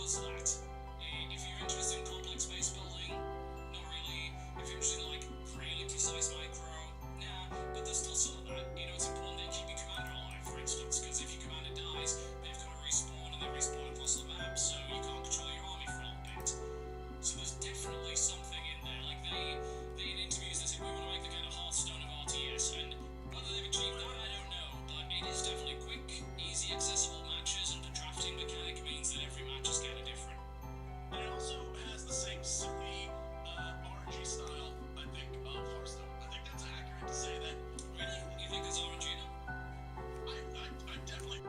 does that. If you're interested in complex space building, not really. If you're interested in like really precise micro, nah. But there's still some of that. You know, it's important that you keep your commander alive, for instance, because if your commander dies, they've got to respawn, and they respawn across the map, so you can't control your army for a little bit. So there's definitely something in there. Like they in interviews they say we want to make the kind of Hearthstone of RTS, and whether they've achieved that, I don't know. But it is definitely quick, easy, accessible matches, and the drafting mechanic means that every match is kind of different. And it also has the same silly RNG style, I think, of Hearthstone. I think that's accurate to say that. Really? You think there's RNG in it? I definitely.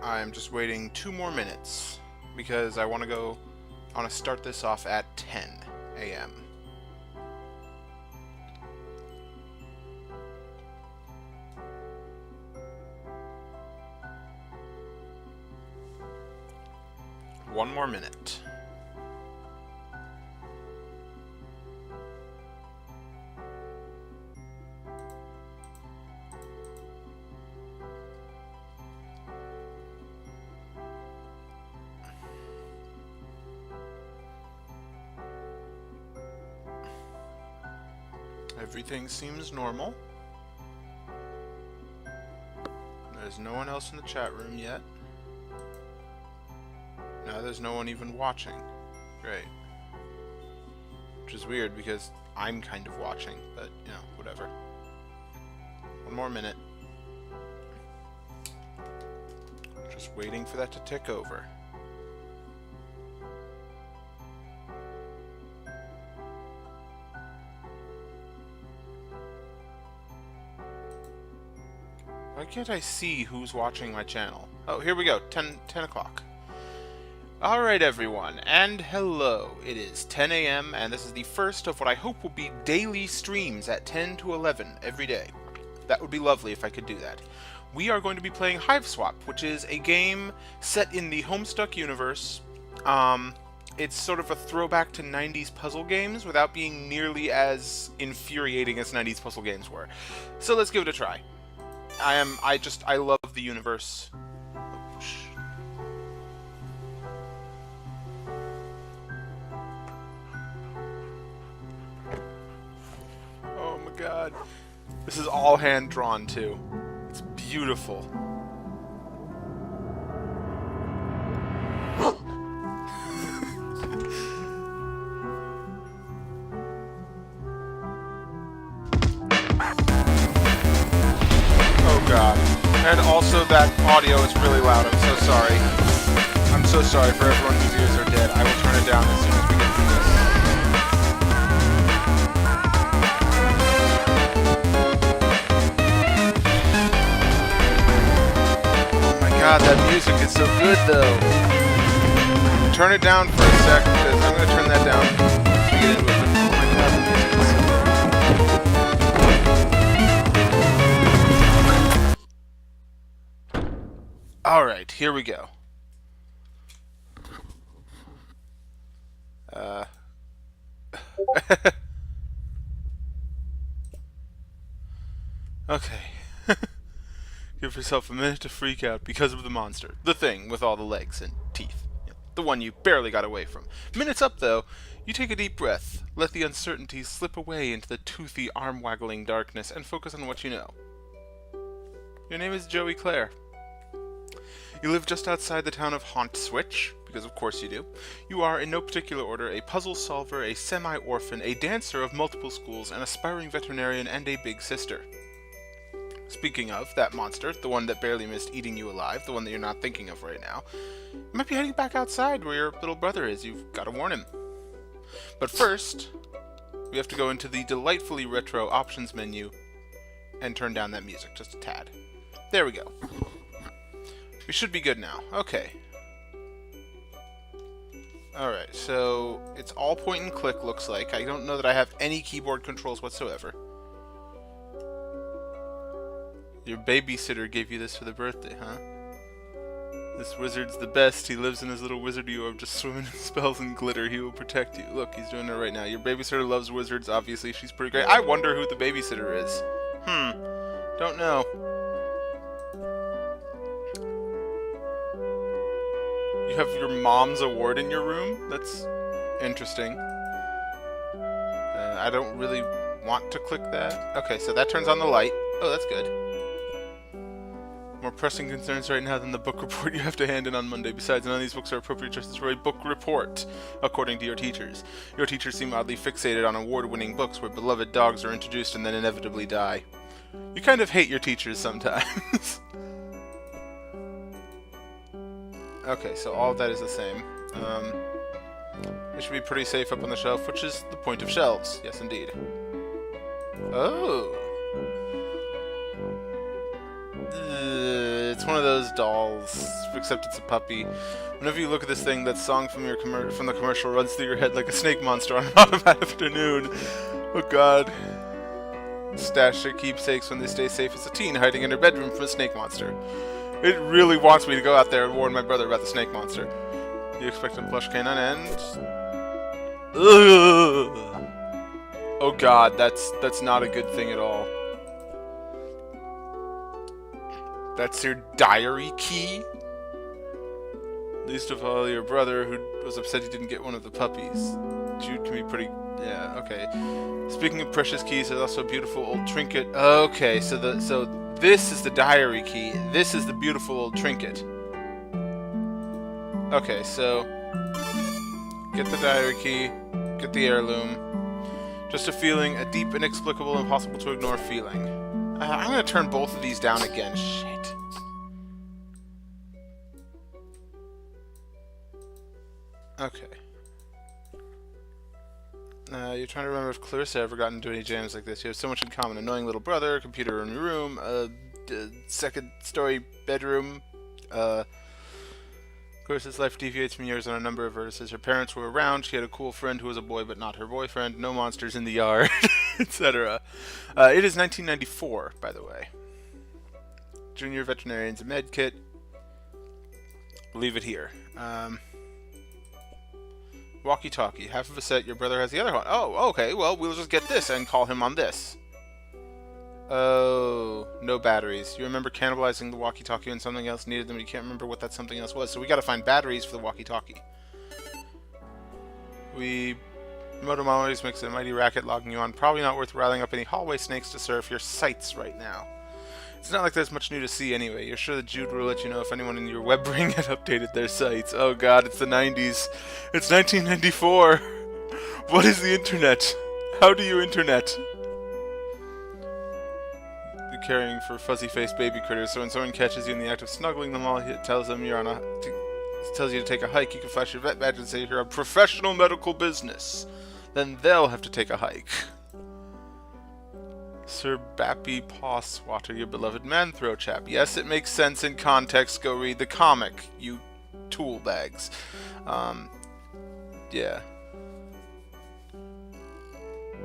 I'm just waiting 2 more minutes because I want to start this off at 10 a.m. One more minute. Everything seems normal. There's no one else in the chat room yet. No, there's no one even watching. Great. Which is weird because I'm kind of watching, but, you know, whatever. One more minute. Just waiting for that to tick over. Why can't I see who's watching my channel? Oh, here we go. 10 o'clock. Alright everyone, and hello. It is 10 a.m. and this is the first of what I hope will be daily streams at 10 to 11 every day. That would be lovely if I could do that. We are going to be playing Hiveswap, which is a game set in the Homestuck universe. It's sort of a throwback to 90s puzzle games without being nearly as infuriating as 90s puzzle games were. So let's give it a try. I love the universe. Oh my god. This is all hand drawn too. It's beautiful. God. And also that audio is really loud. I'm so sorry. I'm so sorry for everyone whose ears are dead. I will turn it down as soon as we get through this. Oh my god, that music is so good though. Turn it down for a sec because I'm going to turn that down to get into it. Oh my god, the music is so good. Alright, here we go. Okay. Give yourself a minute to freak out because of the monster. The thing with all the legs and teeth. The one you barely got away from. Minute's up, though. You take a deep breath, let the uncertainty slip away into the toothy, arm-waggling darkness, and focus on what you know. Your name is Joey Clare. You live just outside the town of Haunt Switch, because of course you do. You are, in no particular order, a puzzle solver, a semi-orphan, a dancer of multiple schools, an aspiring veterinarian, and a big sister. Speaking of, that monster, the one that barely missed eating you alive, the one that you're not thinking of right now, you might be heading back outside where your little brother is. You've got to warn him. But first, we have to go into the delightfully retro options menu and turn down that music just a tad. There we go. We should be good now. Okay. Alright, so it's all point and click, looks like. I don't know that I have any keyboard controls whatsoever. Your babysitter gave you this for the birthday, huh? This wizard's the best. He lives in his little wizardy orb, just swimming in spells and glitter. He will protect you. Look, he's doing it right now. Your babysitter loves wizards. Obviously, she's pretty great. I wonder who the babysitter is. Don't know. You have your mom's award in your room? That's interesting. I don't really want to click that. Okay, so that turns on the light. Oh, that's good. More pressing concerns right now than the book report you have to hand in on Monday. Besides, none of these books are appropriate choices for a book report, according to your teachers. Your teachers seem oddly fixated on award-winning books where beloved dogs are introduced and then inevitably die. You kind of hate your teachers sometimes. Okay, so all of that is the same. It should be pretty safe up on the shelf, which is the point of shelves. Yes, indeed. Oh. It's one of those dolls, except it's a puppy. Whenever you look at this thing, that song from the commercial runs through your head like a snake monster on an autumn afternoon. Oh god. Stash their keepsakes when they stay safe as a teen, hiding in her bedroom from a snake monster. It really wants me to go out there and warn my brother about the snake monster. You expect a plush canine and... Ugh. Oh god, that's not a good thing at all. That's your diary key? Least of all, your brother, who was upset he didn't get one of the puppies. Jude can be pretty... Yeah, okay. Speaking of precious keys, there's also a beautiful old trinket. Okay, so this is the diary key. This is the beautiful old trinket. Okay, so... Get the diary key. Get the heirloom. Just a feeling, a deep, inexplicable, impossible to ignore feeling. I'm gonna turn both of these down again. Shit. Okay. You're trying to remember if Clarissa ever got into any jams like this. You have so much in common. Annoying little brother, computer in your room, second story bedroom. Clarissa's life deviates from yours on a number of verses. Her parents were around. She had a cool friend who was a boy but not her boyfriend. No monsters in the yard, etc. It is 1994, by the way. Junior veterinarian's med kit. Leave it here. Walkie-talkie. Half of a set, your brother has the other one. Oh, okay, well, we'll just get this and call him on this. Oh, no batteries. You remember cannibalizing the walkie-talkie and something else needed them, but you can't remember what that something else was. So we gotta find batteries for the walkie-talkie. Moto Memories makes a mighty racket logging you on. Probably not worth riling up any hallway snakes to surf your sights right now. It's not like there's much new to see anyway. You're sure that Jude will let you know if anyone in your web ring had updated their sites. Oh god, it's the 90s. It's 1994. What is the internet? How do you internet? You're caring for fuzzy-faced baby critters, so when someone catches you in the act of snuggling them all, it tells them you're on tells you to take a hike. You can flash your vet badge and say you're a professional medical business. Then they'll have to take a hike. Sir Bappy Paw Swatter, your beloved man-throw chap. Yes, it makes sense in context. Go read the comic, you tool bags. Yeah.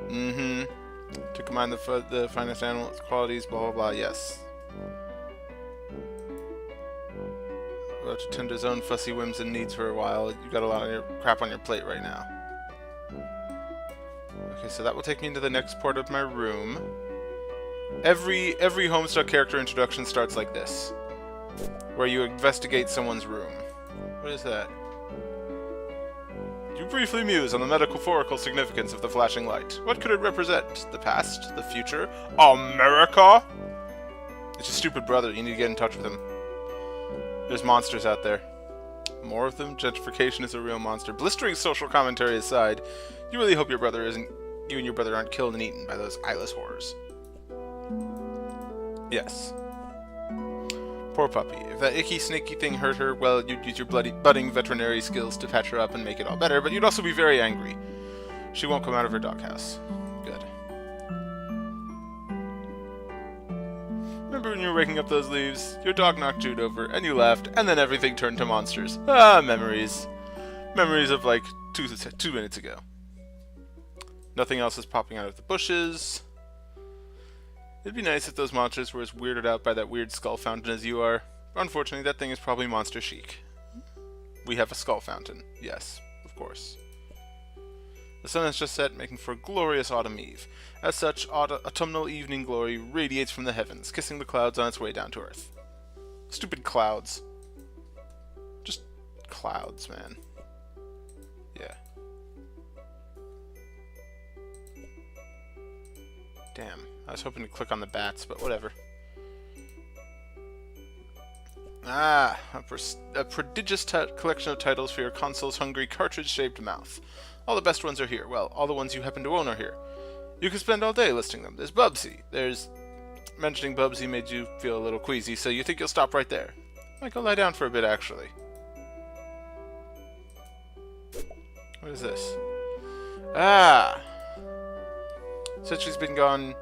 To combine the finest animal qualities, blah blah blah, yes. We'll have to tend to his own fussy whims and needs for a while. You've got a lot of your crap on your plate right now. Okay, so that will take me into the next part of my room. Every Homestuck character introduction starts like this, where you investigate someone's room. What is that? You briefly muse on the metaphorical significance of the flashing light. What could it represent? The past? The future? America? It's your stupid brother. You need to get in touch with him. There's monsters out there. More of them? Gentrification is a real monster. Blistering social commentary aside, you really hope you and your brother aren't killed and eaten by those eyeless horrors. Yes. Poor puppy. If that icky, snaky thing hurt her, well, you'd use your budding veterinary skills to patch her up and make it all better, but you'd also be very angry. She won't come out of her doghouse. Good. Remember when you were raking up those leaves? Your dog knocked Jude over, and you laughed, and then everything turned to monsters. Ah, memories. Memories of, like, 2 minutes ago. Nothing else is popping out of the bushes. It'd be nice if those monsters were as weirded out by that weird skull fountain as you are. Unfortunately, that thing is probably monster chic. We have a skull fountain. Yes, of course. The sun has just set, making for a glorious autumn eve. As such, autumnal evening glory radiates from the heavens, kissing the clouds on its way down to earth. Stupid clouds. Just clouds, man. Yeah. Damn. I was hoping to click on the bats, but whatever. Ah, a prodigious collection of titles for your console's hungry, cartridge-shaped mouth. All the best ones are here. Well, all the ones you happen to own are here. You could spend all day listing them. There's Bubsy. Mentioning Bubsy made you feel a little queasy, so you think you'll stop right there. Might go lie down for a bit, actually. What is this? Ah! Since she's been gone,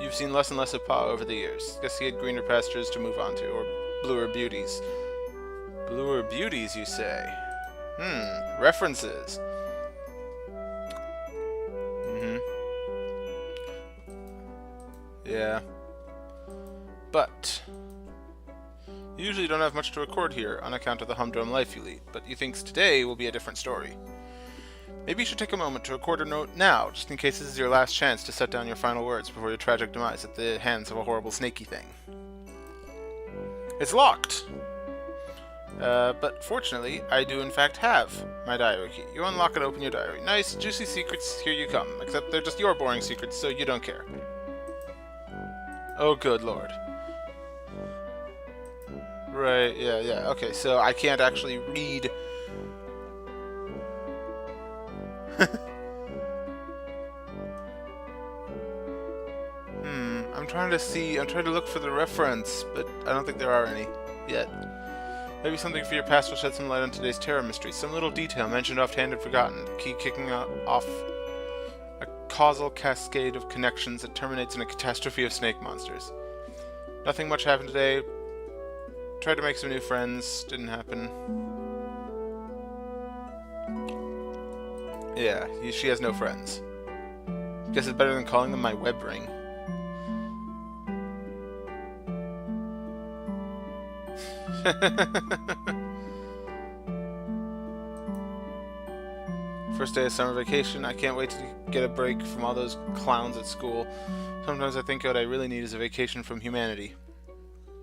you've seen less and less of Pa over the years. Guess he had greener pastures to move on to, or bluer beauties. Bluer beauties, you say? References. Yeah. But you usually don't have much to record here on account of the humdrum life you lead, but you think today will be a different story. Maybe you should take a moment to record a note now, just in case this is your last chance to set down your final words before your tragic demise at the hands of a horrible snaky thing. It's locked! But fortunately, I do in fact have my diary key. You unlock and open your diary. Nice, juicy secrets, here you come. Except they're just your boring secrets, so you don't care. Oh, good lord. Right, yeah, okay, so I can't actually read... I'm trying to look for the reference, but I don't think there are any yet. Maybe something for your past will shed some light on today's terror mystery. Some little detail mentioned offhand and forgotten. The key kicking off a causal cascade of connections that terminates in a catastrophe of snake monsters. Nothing much happened today. Tried to make some new friends. Didn't happen. Yeah, she has no friends. Guess it's better than calling them my web ring. First day of summer vacation. I can't wait to get a break from all those clowns at school. Sometimes I think what I really need is a vacation from humanity.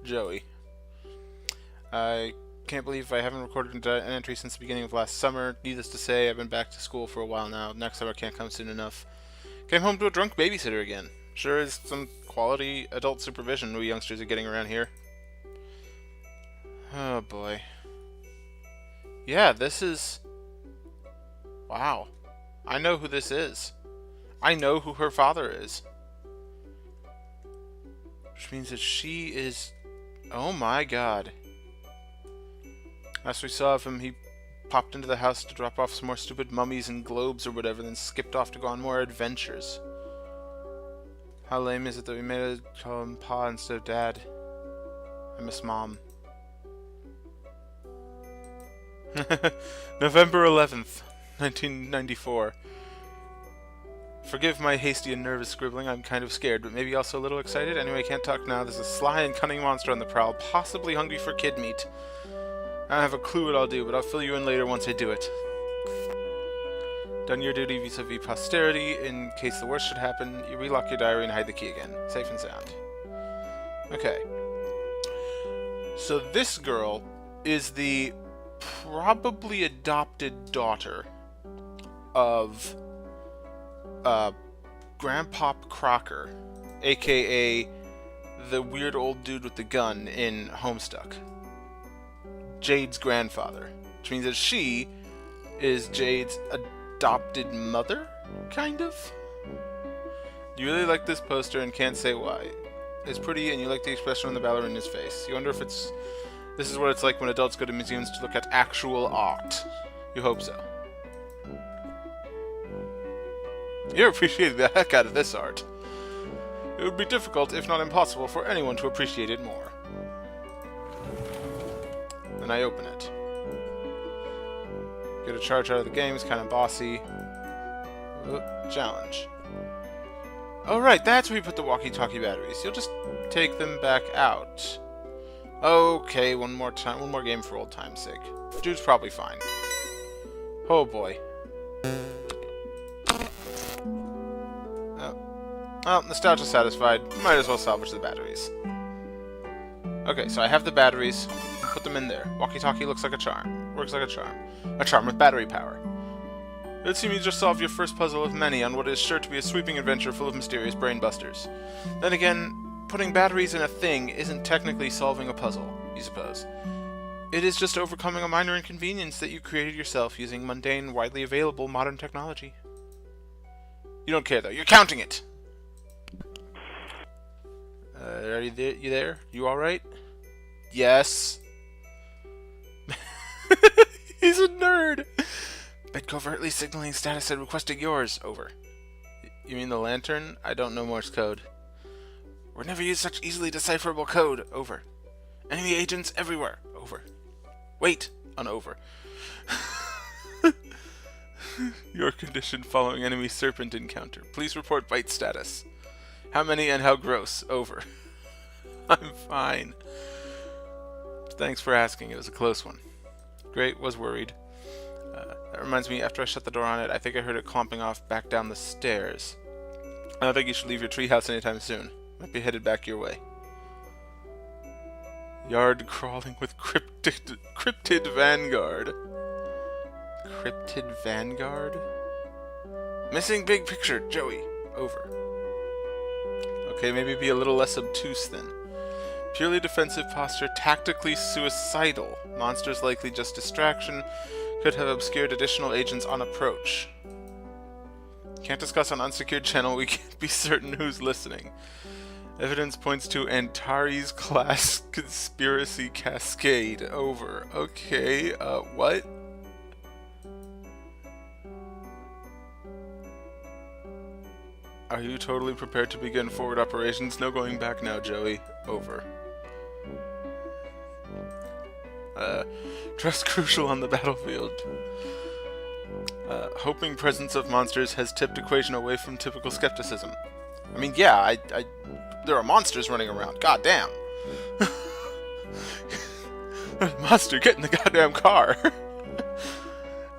Joey. I can't believe I haven't recorded an entry since the beginning of last summer. Needless to say, I've been back to school for a while now. Next summer can't come soon enough. Came home to a drunk babysitter again. Sure is some quality adult supervision we youngsters are getting around here. Oh boy. Yeah, this is... Wow. I know who this is. I know who her father is. Which means that she is... Oh my god. Last we saw of him, he popped into the house to drop off some more stupid mummies and globes or whatever, then skipped off to go on more adventures. How lame is it that we made a call him Pa instead of Dad? I miss Mom. November 11th, 1994. Forgive my hasty and nervous scribbling, I'm kind of scared, but maybe also a little excited. Anyway, I can't talk now. There's a sly and cunning monster on the prowl, possibly hungry for kid meat. I don't have a clue what I'll do, but I'll fill you in later once I do it. Done your duty vis-a-vis posterity. In case the worst should happen, you relock your diary and hide the key again. Safe and sound. Okay. So this girl is the probably adopted daughter of Grandpop Crocker, aka the weird old dude with the gun in Homestuck. Jade's grandfather. Which means that she is Jade's adopted mother, kind of? You really like this poster and can't say why. It's pretty and you like the expression on the ballerina's face. You wonder if this is what it's like when adults go to museums to look at actual art. You hope so. You're appreciating the heck out of this art. It would be difficult, if not impossible, for anyone to appreciate it more. Then I open it. Get a charge out of the game, it's kind of bossy. Challenge. Oh right, that's where you put the walkie-talkie batteries. You'll just take them back out. Okay, one more game for old time's sake. Dude's probably fine. Oh boy. Well, nostalgia satisfied. Might as well salvage the batteries. Okay, so I have the batteries. Put them in there. Walkie-talkie looks like a charm. Works like a charm. A charm with battery power. Let's see me just solve your first puzzle of many on what is sure to be a sweeping adventure full of mysterious brainbusters. Then again, putting batteries in a thing isn't technically solving a puzzle, you suppose. It is just overcoming a minor inconvenience that you created yourself using mundane, widely available modern technology. You don't care, though. You're counting it! Are you there? You there? You alright? Yes. He's a nerd! Bed covertly signaling status and requesting yours. Over. You mean the lantern? I don't know Morse code. We've never used such easily decipherable code. Over. Enemy agents everywhere. Over. Wait. On over. Your condition following enemy serpent encounter. Please report bite status. How many and how gross? Over. I'm fine. Thanks for asking. It was a close one. Great. Was worried. That reminds me, after I shut the door on it, I think I heard it clomping off back down the stairs. I don't think you should leave your treehouse anytime soon. Might be headed back your way. Yard crawling with cryptid vanguard. Cryptid vanguard? Missing big picture, Joey. Over. Okay, maybe be a little less obtuse then. Purely defensive posture, tactically suicidal. Monsters likely just distraction. Could have obscured additional agents on approach. Can't discuss on unsecured channel, we can't be certain who's listening. Evidence points to Antares class conspiracy cascade. Over. Okay, what? Are you totally prepared to begin forward operations? No going back now, Joey. Over. Trust crucial on the battlefield. Hoping presence of monsters has tipped equation away from typical skepticism. I mean, yeah, there are monsters running around. God damn. Monster, get in the goddamn car.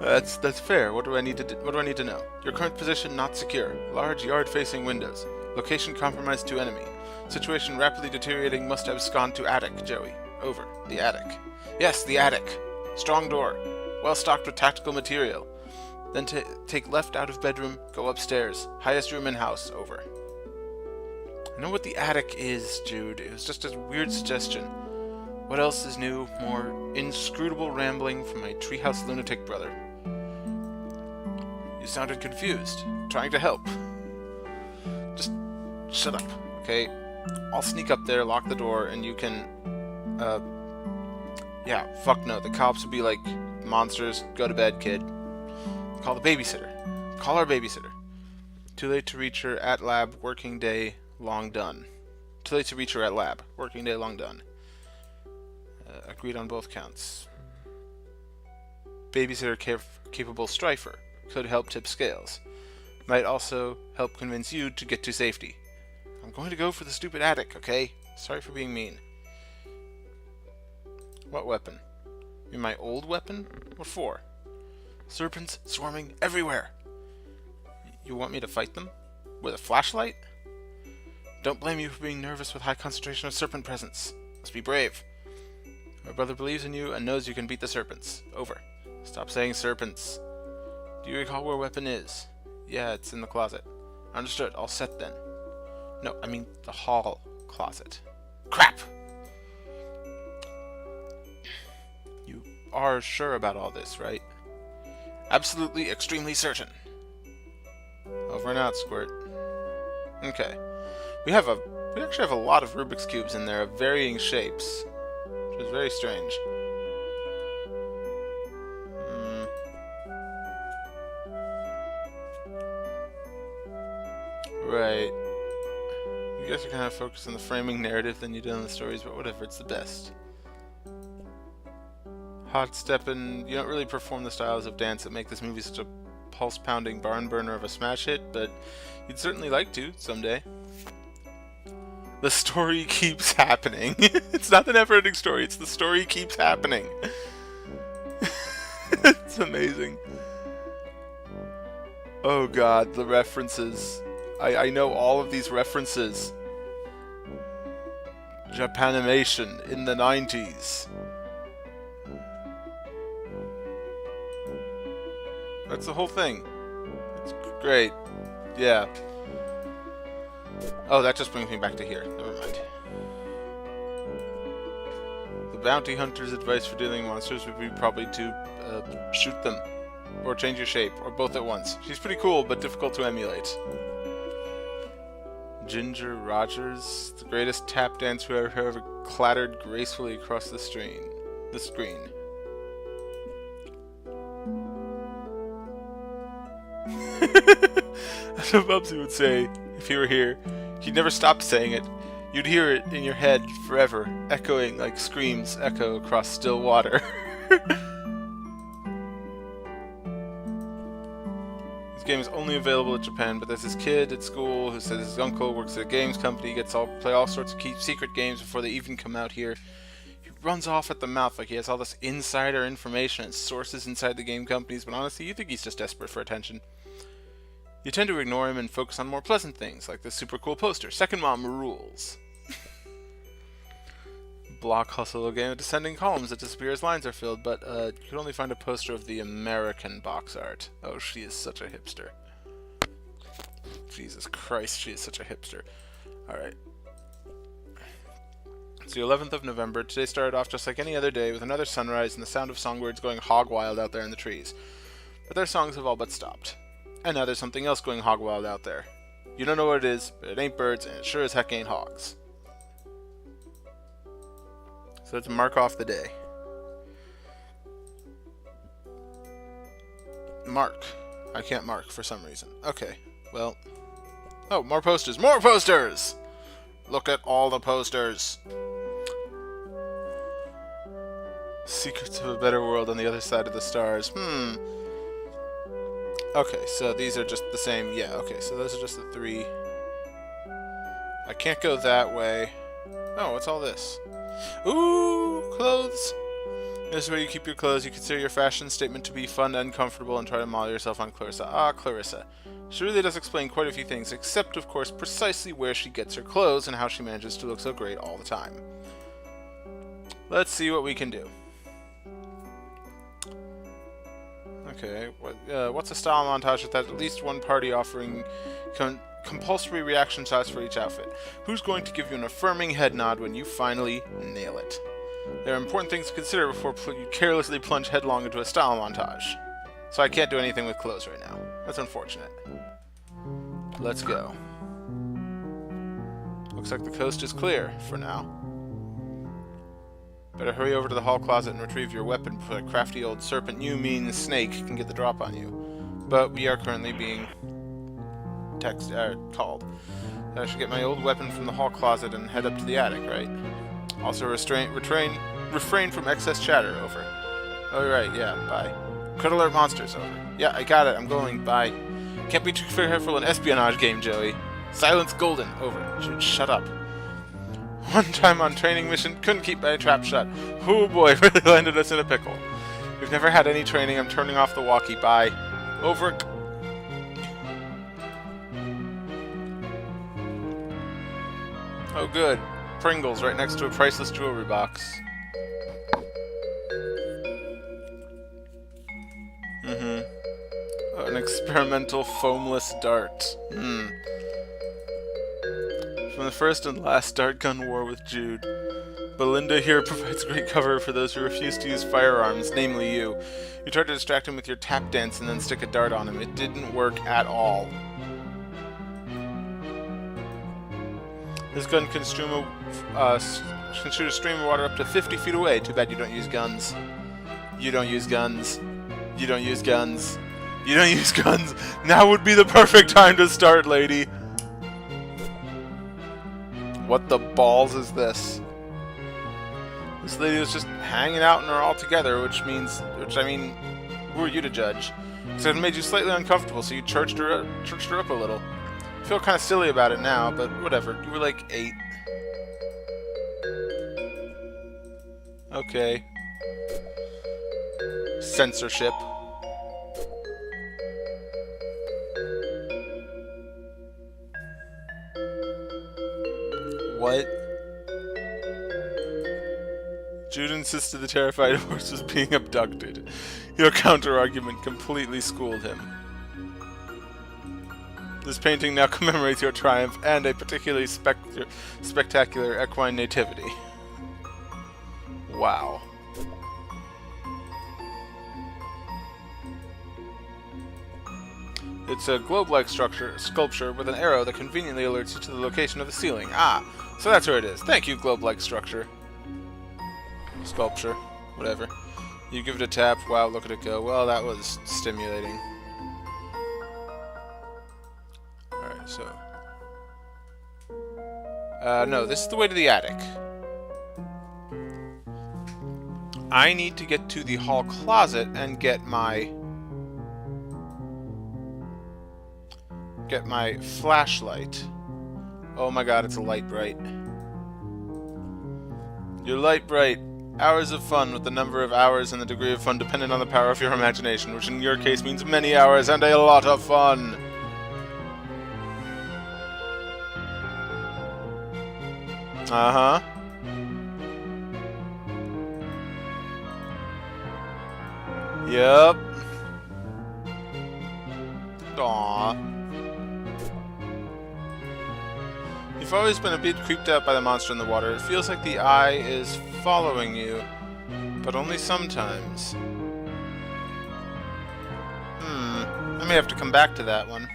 That's fair. What do I need to know? Your current position not secure. Large yard-facing windows. Location compromised to enemy. Situation rapidly deteriorating. Must have abscond to attic. Joey. Over. The attic. Yes, the attic. Strong door. Well stocked with tactical material. Then take left out of bedroom. Go upstairs. Highest room in house. Over. I know what the attic is, Jude. It was just a weird suggestion. What else is new? More inscrutable rambling from my treehouse lunatic brother. You sounded confused. Trying to help. Just shut up, okay? I'll sneak up there, lock the door, and you can, yeah, fuck no. The cops will be like, monsters, go to bed, kid. Call the babysitter. Call our babysitter. Too late to reach her at lab, working day, long done. Too late to reach her at lab, working day, long done. Agreed on both counts. Babysitter capable strifer. Could help tip scales. Might also help convince you to get to safety. I'm going to go for the stupid attic, okay? Sorry for being mean. What weapon? In my old weapon? What for? Serpents swarming everywhere. You want me to fight them? With a flashlight? Don't blame you for being nervous with high concentration of serpent presence. Must be brave. My brother believes in you and knows you can beat the serpents. Over. Stop saying serpents. Do you recall where weapon is? Yeah, it's in the closet. Understood. All set then. No, I mean the hall closet. Crap! You are sure about all this, right? Absolutely, extremely certain. Over and out, Squirt. Okay. We actually have a lot of Rubik's Cubes in there of varying shapes, which is very strange. Right. You guys are kind of focused on the framing narrative than you do on the stories, but whatever, it's the best. Hot steppin', you don't really perform the styles of dance that make this movie such a pulse-pounding barn burner of a smash hit, but you'd certainly like to, someday. The story keeps happening. It's not the never-ending story, it's the story keeps happening. It's amazing. Oh god, the references. I know all of these references. Japanimation in the 90s. That's the whole thing. It's great. Yeah. Oh, that just brings me back to here. Never mind. The bounty hunter's advice for dealing monsters would be probably to shoot them. Or change your shape. Or both at once. She's pretty cool, but difficult to emulate. Ginger Rogers, the greatest tap dancer who ever clattered gracefully across the screen. That's what Bubsy would say if he were here. He'd never stop saying it. You'd hear it in your head forever, echoing like screams echo across still water. This game is only available in Japan, but there's this kid at school who says his uncle works at a games company, play all sorts of secret games before they even come out here. He runs off at the mouth like he has all this insider information and sources inside the game companies, but honestly, you think he's just desperate for attention. You tend to ignore him and focus on more pleasant things, like this super cool poster, Second Mom Rules. Block hustle, a game of descending columns that disappear as lines are filled, but you can only find a poster of the American box art. Oh, she is such a hipster. Jesus Christ, she is such a hipster. Alright. It's the 11th of November. Today started off just like any other day with another sunrise and the sound of songbirds going hog wild out there in the trees. But their songs have all but stopped. And now there's something else going hog wild out there. You don't know what it is, but it ain't birds, and it sure as heck ain't hogs. So let's mark off the day. Mark. I can't mark for some reason. Okay, well. Oh, more posters. More posters! Look at all the posters. Secrets of a better world on the other side of the stars. Okay, so these are just the same. Yeah, okay, so those are just the three. I can't go that way. Oh, what's all this? Ooh, clothes. This is where you keep your clothes. You consider your fashion statement to be fun and comfortable and try to model yourself on Clarissa. Ah, Clarissa. She really does explain quite a few things, except, of course, precisely where she gets her clothes and how she manages to look so great all the time. Let's see what we can do. Okay, what's a style montage with at least one party offering compulsory reaction shots for each outfit? Who's going to give you an affirming head nod when you finally nail it? There are important things to consider before you carelessly plunge headlong into a style montage. So I can't do anything with clothes right now. That's unfortunate. Let's go. Looks like the coast is clear, for now. Better hurry over to the hall closet and retrieve your weapon before that crafty old serpent you mean snake can get the drop on you. But we are currently being called. I should get my old weapon from the hall closet and head up to the attic, right? Also refrain from excess chatter, over. Alright, yeah, bye. Crit alert monsters, over. Yeah, I got it, I'm going, bye. Can't be too careful in an espionage game, Joey. Silence golden, over. Shut up. One time on training mission, couldn't keep my trap shut. Oh boy, really landed us in a pickle. We've never had any training. I'm turning off the walkie. Bye. Over. Oh good. Pringles right next to a priceless jewelry box. An experimental foamless dart. From the first and last dart gun war with Jude, Belinda here provides great cover for those who refuse to use firearms, namely you. You tried to distract him with your tap dance and then stick a dart on him. It didn't work at all. This gun can shoot a stream of water up to 50 feet away. Too bad you don't use guns. You don't use guns. You don't use guns. You don't use guns. Now would be the perfect time to start, lady. What the balls is this? This lady was just hanging out and we're all together, which I mean, who are you to judge? So it made you slightly uncomfortable, so you churched her up a little. I feel kind of silly about it now, but whatever. You were like 8. Okay. Censorship. What? Jude insisted the terrified horse was being abducted. Your counter-argument completely schooled him. This painting now commemorates your triumph and a particularly spectacular equine nativity. Wow. It's a globe-like sculpture with an arrow that conveniently alerts you to the location of the ceiling. Ah, so that's where it is. Thank you, globe-like structure. Sculpture. Whatever. You give it a tap. Wow, look at it go. Well, that was stimulating. Alright, so... no, this is the way to the attic. I need to get to the hall closet and get my flashlight. Oh my god, it's a light bright. Your light bright. Hours of fun, with the number of hours and the degree of fun dependent on the power of your imagination, which in your case means many hours and a lot of fun. Uh-huh. Yep. Aww. You've always been a bit creeped out by the monster in the water. It feels like the eye is following you, but only sometimes. I may have to come back to that one.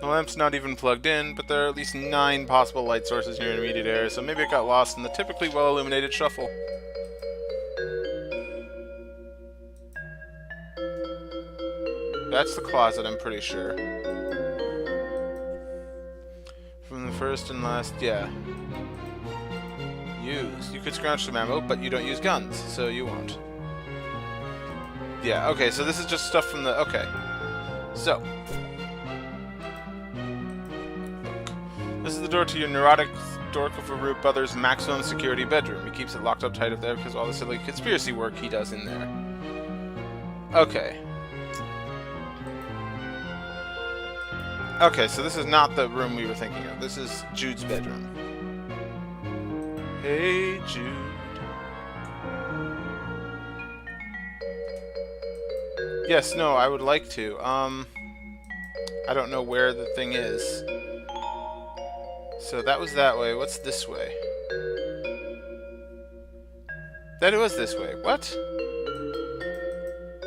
The lamp's not even plugged in, but there are at least 9 possible light sources in your immediate area, so maybe it got lost in the typically well-illuminated shuffle. That's the closet, I'm pretty sure. From the first and last, yeah. Use. You could scrounge some ammo, but you don't use guns, so you won't. Yeah, okay, so this is just stuff from the... Okay. So. This is the door to your neurotic dork of a root brother's maximum security bedroom. He keeps it locked up tight up there because of all the silly conspiracy work he does in there. Okay. Okay, so this is not the room we were thinking of. This is Jude's bedroom. Hey, Jude. Yes, no, I would like to. I don't know where the thing is. So that was that way. What's this way? That it was this way. What?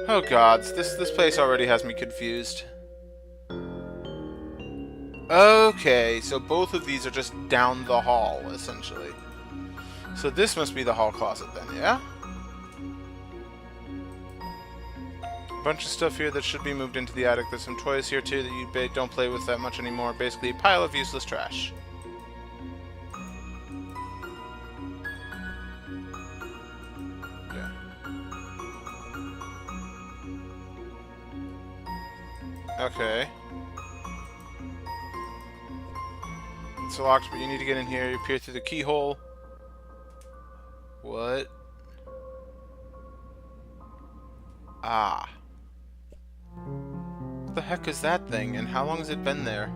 Oh gods, this place already has me confused. Okay, so both of these are just down the hall, essentially. So this must be the hall closet then, yeah? Bunch of stuff here that should be moved into the attic. There's some toys here too that you don't play with that much anymore. Basically a pile of useless trash. Yeah. gates are locked, but you need to get in here. You peer through the keyhole. What? Ah. What the heck is that thing, and how long has it been there?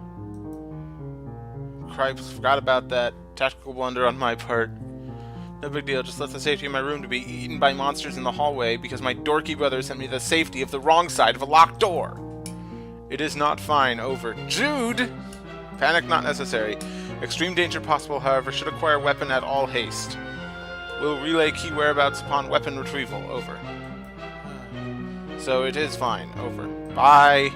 Cripes, forgot about that. Tactical blunder on my part. No big deal, just left the safety of my room to be eaten by monsters in the hallway because my dorky brother sent me the safety of the wrong side of a locked door. It is not fine. Over. Jude! Panic not necessary. Extreme danger possible, however, should acquire weapon at all haste. Will relay key whereabouts upon weapon retrieval. Over. So it is fine. Over. Bye!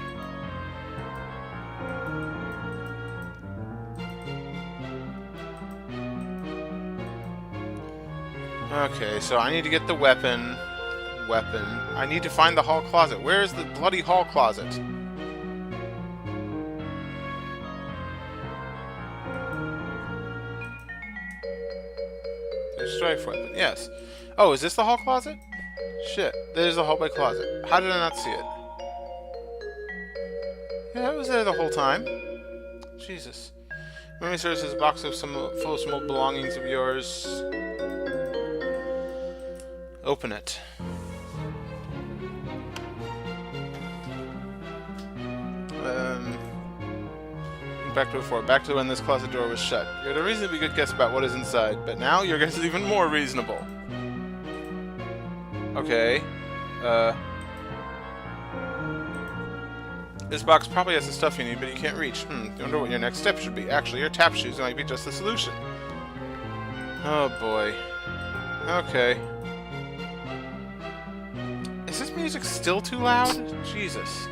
Okay, so I need to get the weapon. I need to find the hall closet. Where is the bloody hall closet? The strife weapon, yes. Oh, is this the hall closet? Shit, there's the hallway closet. How did I not see it? Yeah, it was there the whole time. Jesus. Memory serves as a box of full of some old belongings of yours. Open it. Back to before. Back to when this closet door was shut. You had a reasonably good guess about what is inside, but now your guess is even more reasonable. Okay. This box probably has the stuff you need, but you can't reach. You wonder what your next step should be. Actually, your tap shoes might be just the solution. Oh boy. Okay. Is this music still too loud? Jesus.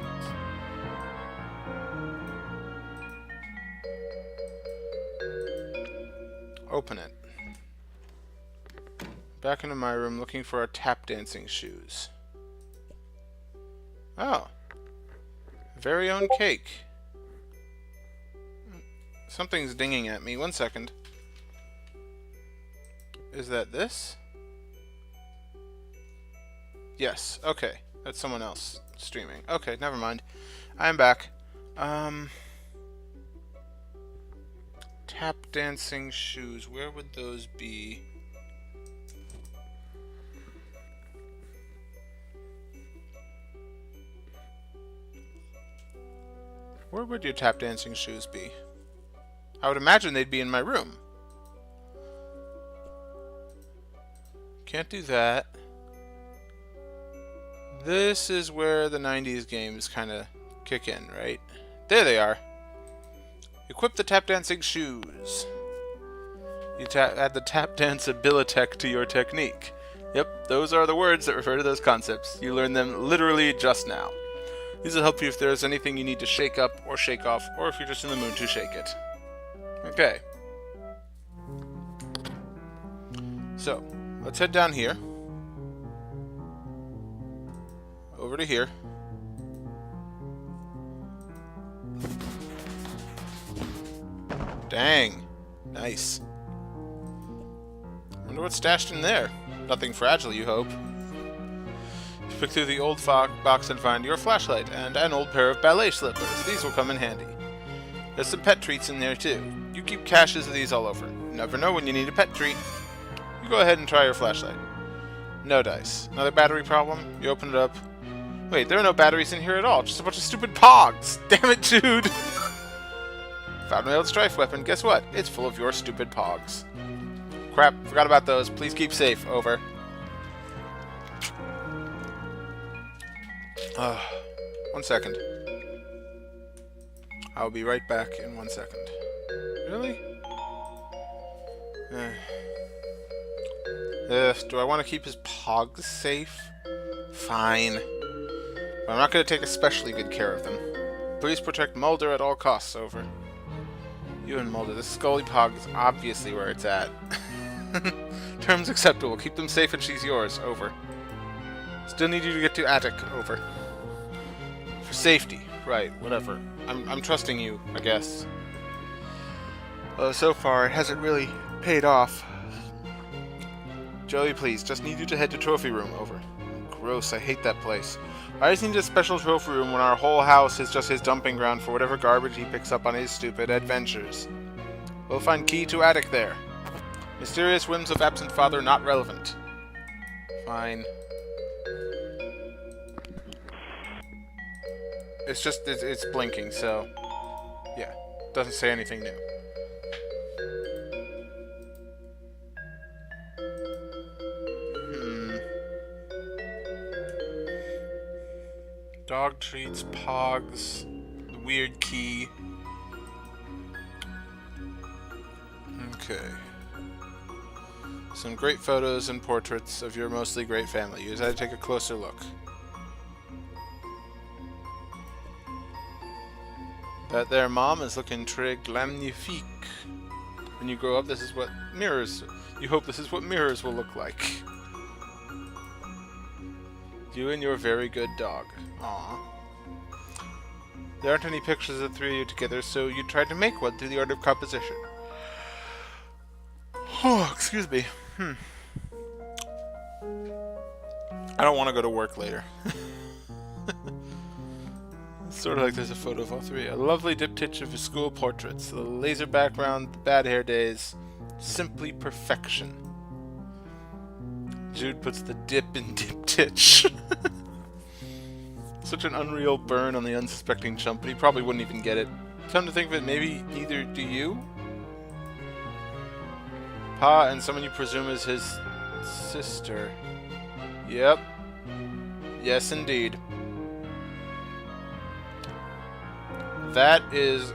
Open it. Back into my room looking for our tap dancing shoes. Oh. Very own cake. Something's dinging at me. 1 second. Is that this? Yes. Okay. That's someone else streaming. Okay, never mind. I'm back. Tap dancing shoes. Where would those be? Where would your tap dancing shoes be? I would imagine they'd be in my room. Can't do that. This is where the 90s games kind of kick in, right? There they are. Equip the tap dancing shoes. You add the tap dance abilitech to your technique. Yep, those are the words that refer to those concepts. You learned them literally just now. These will help you if there is anything you need to shake up or shake off, or if you're just in the mood to shake it. Okay. So, let's head down here. Over to here. Dang. Nice. Wonder what's stashed in there. Nothing fragile, you hope. Pick through the old box and find your flashlight and an old pair of ballet slippers. These will come in handy. There's some pet treats in there too. You keep caches of these all over. You never know when you need a pet treat. You go ahead and try your flashlight. No dice. Another battery problem? You open it up. Wait, there are no batteries in here at all. Just a bunch of stupid pogs. Damn it, Jude. Found my old strife weapon. Guess what? It's full of your stupid pogs. Crap, forgot about those. Please keep safe. Over. 1 second. I'll be right back in 1 second. Really? Do I want to keep his pogs safe? Fine. But I'm not going to take especially good care of them. Please protect Mulder at all costs. Over. You and Mulder. This Scully pog is obviously where it's at. Terms acceptable. Keep them safe and she's yours. Over. Still need you to get to attic. Over. For safety. Right, whatever. I'm trusting you, I guess. So far, it hasn't really paid off. Joey, please, just need you to head to trophy room. Over. Gross, I hate that place. I just need a special trophy room when our whole house is just his dumping ground for whatever garbage he picks up on his stupid adventures. We'll find key to attic there. Mysterious whims of absent father not relevant. Fine. It's just, it's blinking, so... yeah. Doesn't say anything new. Dog treats, pogs, the weird key. Okay. Some great photos and portraits of your mostly great family. You decided to take a closer look. That there mom is looking très magnifique. When you grow up, this is what mirrors... you hope this is what mirrors will look like. You and your very good dog. Aww. There aren't any pictures of the three of you together, so you tried to make one through the art of composition. Oh, excuse me. I don't want to go to work later. Sort of like there's a photo of all three. A lovely diptych of your school portraits. The laser background, the bad hair days. Simply perfection. Jude puts the dip in diptych. Such an unreal burn on the unsuspecting chump, but he probably wouldn't even get it. Come to think of it, maybe neither do you? Pa and someone you presume is his sister. Yep. Yes, indeed. That is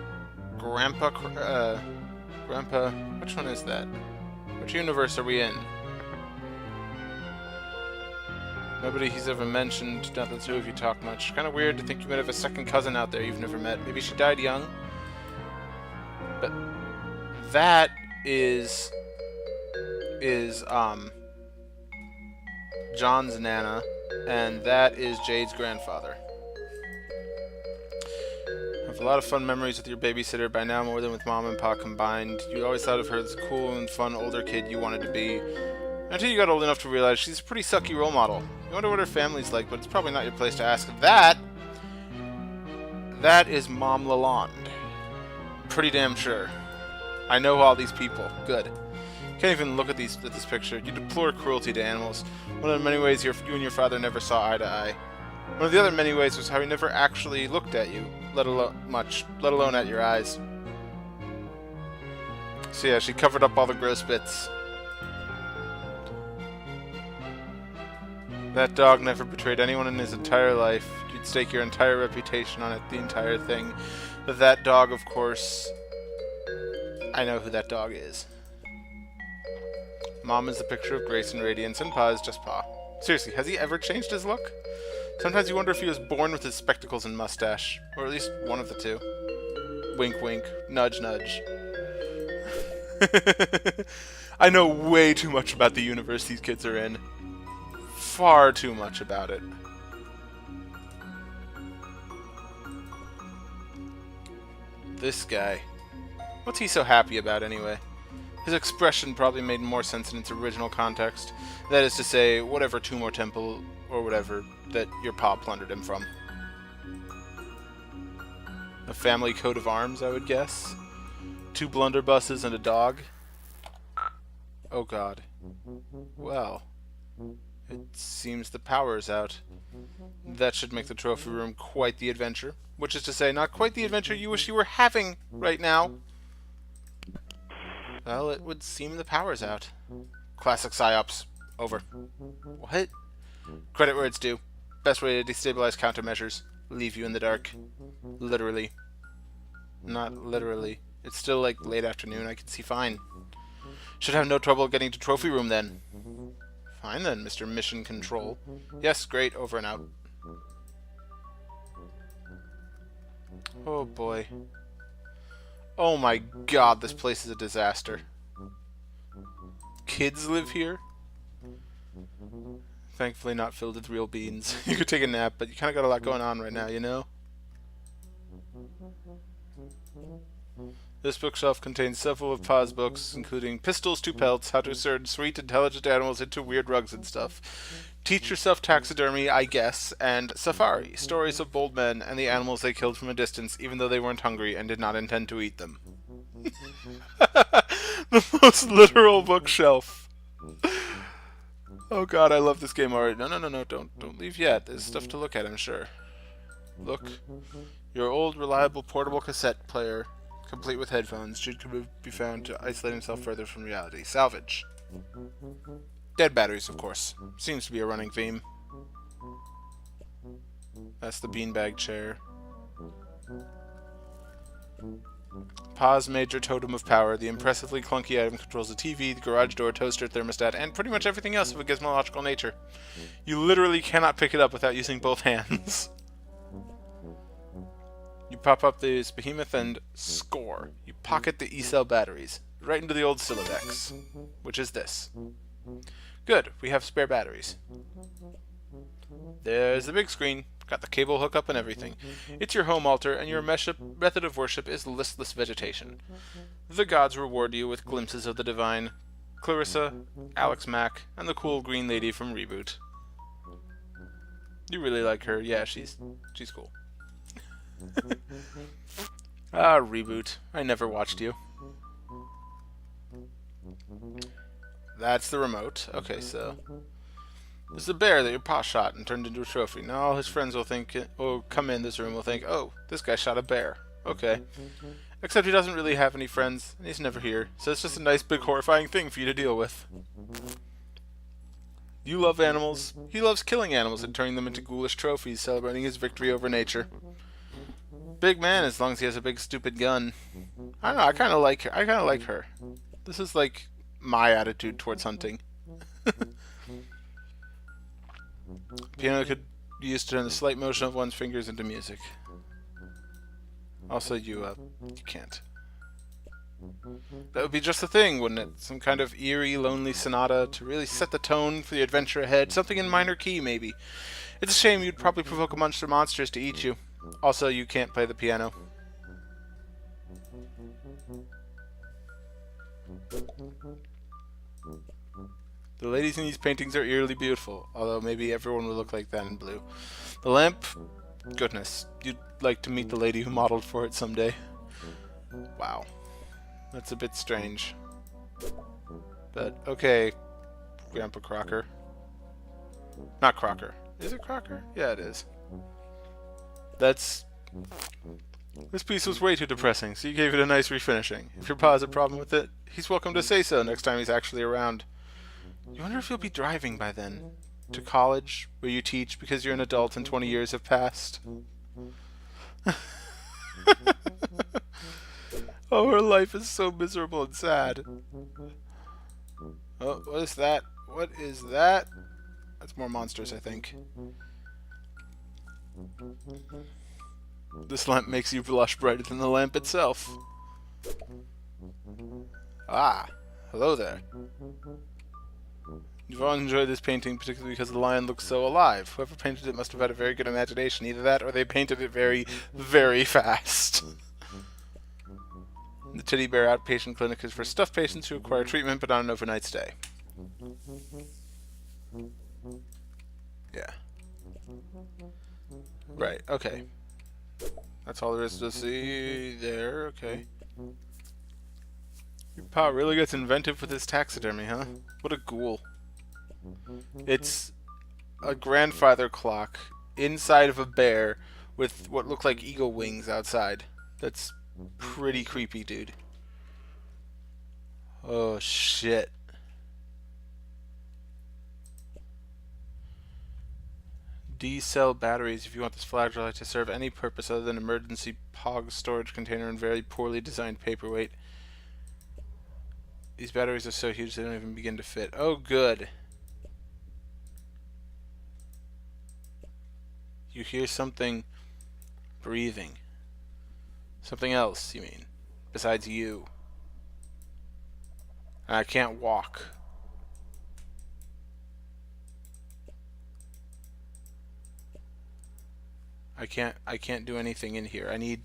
Grandpa... Grandpa... which one is that? Which universe are we in? Nobody he's ever mentioned, not the two of you talk much. Kind of weird to think you might have a second cousin out there you've never met. Maybe she died young? But... that is... John's Nana, and that is Jade's grandfather. I have a lot of fun memories with your babysitter, by now more than with Mom and Pa combined. You always thought of her as the cool and fun older kid you wanted to be. Until you got old enough to realize she's a pretty sucky role model. You wonder what her family's like, but it's probably not your place to ask. That is Mom Lalonde. Pretty damn sure. I know all these people. Good. Can't even look at this picture. You deplore cruelty to animals. One of the many ways you and your father never saw eye to eye. One of the other many ways was how he never actually looked at you, let alone at your eyes. So yeah, she covered up all the gross bits. That dog never betrayed anyone in his entire life. You'd stake your entire reputation on it, the entire thing. But that dog, of course... I know who that dog is. Mom is the picture of grace and radiance, and Pa is just Pa. Seriously, has he ever changed his look? Sometimes you wonder if he was born with his spectacles and mustache. Or at least one of the two. Wink wink, nudge nudge. I know way too much about the universe these kids are in. Far too much about it. This guy. What's he so happy about anyway? His expression probably made more sense in its original context. That is to say, whatever tomb or temple, or whatever, that your pa plundered him from. A family coat of arms, I would guess. 2 blunderbusses and a dog. Oh god. Well, it seems the power's out. That should make the trophy room quite the adventure. Which is to say, not quite the adventure you wish you were having right now. Well, it would seem the power's out. Classic PsyOps. Over. What? Credit where it's due. Best way to destabilize countermeasures. Leave you in the dark. Literally. Not literally. It's still like late afternoon. I can see fine. Should have no trouble getting to trophy room then. Fine then, Mr. Mission Control. Yes, great. Over and out. Oh boy. Oh my god, this place is a disaster. Kids live here? Thankfully not filled with real beans. You could take a nap, but you kind of got a lot going on right now, you know? This bookshelf contains several of Pa's books, including Pistols to Pelts, How to Turn Sweet Intelligent Animals into Weird Rugs and Stuff, Teach Yourself Taxidermy, I Guess, and Safari, Stories of Bold Men and the Animals they killed from a distance even though they weren't hungry and did not intend to eat them. The most literal bookshelf. Oh god, I love this game already. No, no, no, no, don't leave yet. There's stuff to look at, I'm sure. Look. Your old, reliable, portable cassette player, complete with headphones, should be found to isolate himself further from reality. Salvage. Dead batteries, of course. Seems to be a running theme. That's the beanbag chair. Pa's major totem of power. The impressively clunky item controls the TV, the garage door, toaster, thermostat, and pretty much everything else of a gizmological nature. You literally cannot pick it up without using both hands. You pop up this behemoth and score. You pocket the E-cell batteries. Right into the old Silodex. Which is this. Good, we have spare batteries. There's the big screen. Got the cable hookup and everything. It's your home altar, and your method of worship is listless vegetation. The gods reward you with glimpses of the divine, Clarissa, Alex Mack, and the cool green lady from Reboot. You really like her. Yeah, she's cool. Ah, Reboot. I never watched you. That's the remote. Okay, so it's the bear that your pa shot and turned into a trophy. Now all his friends will think, or come in this room will think, oh, this guy shot a bear. Okay. Except he doesn't really have any friends, and he's never here, so it's just a nice big horrifying thing for you to deal with. You love animals. He loves killing animals and turning them into ghoulish trophies, celebrating his victory over nature. Big man, as long as he has a big stupid gun. I don't know, I kind of like her. This is like my attitude towards hunting. Piano could be used to turn the slight motion of one's fingers into music. Also, you can't. That would be just the thing, wouldn't it? Some kind of eerie, lonely sonata to really set the tone for the adventure ahead. Something in minor key, maybe. It's a shame you'd probably provoke a bunch of monsters to eat you. Also, you can't play the piano. The ladies in these paintings are eerily beautiful, although maybe everyone would look like that in blue. The lamp? Goodness, you'd like to meet the lady who modeled for it someday. Wow. That's a bit strange. But, okay, Grandpa Crocker. Not Crocker. Is it Crocker? Yeah, it is. This piece was way too depressing, so you gave it a nice refinishing. If your pa has a problem with it, he's welcome to say so next time he's actually around. You wonder if you'll be driving by then? To college, where you teach because you're an adult and 20 years have passed? Oh, her life is so miserable and sad. Oh, what is that? What is that? That's more monsters, I think. This lamp makes you blush brighter than the lamp itself. Ah, hello there. You've all enjoyed this painting, particularly because the lion looks so alive. Whoever painted it must have had a very good imagination. Either that, or they painted it very, very fast. The Teddy Bear Outpatient Clinic is for stuffed patients who require treatment but not an overnight stay. Yeah. Right, okay. That's all there is to see there, okay. Your pa really gets inventive with his taxidermy, huh? What a ghoul. It's a grandfather clock inside of a bear with what look like eagle wings outside. That's pretty creepy, dude. Oh, shit. D-cell batteries if you want this flashlight to serve any purpose other than emergency POG storage container and very poorly designed paperweight. These batteries are so huge they don't even begin to fit. Oh, good. You hear something breathing. Something else, you mean, besides you. And I can't walk. I can't do anything in here. I need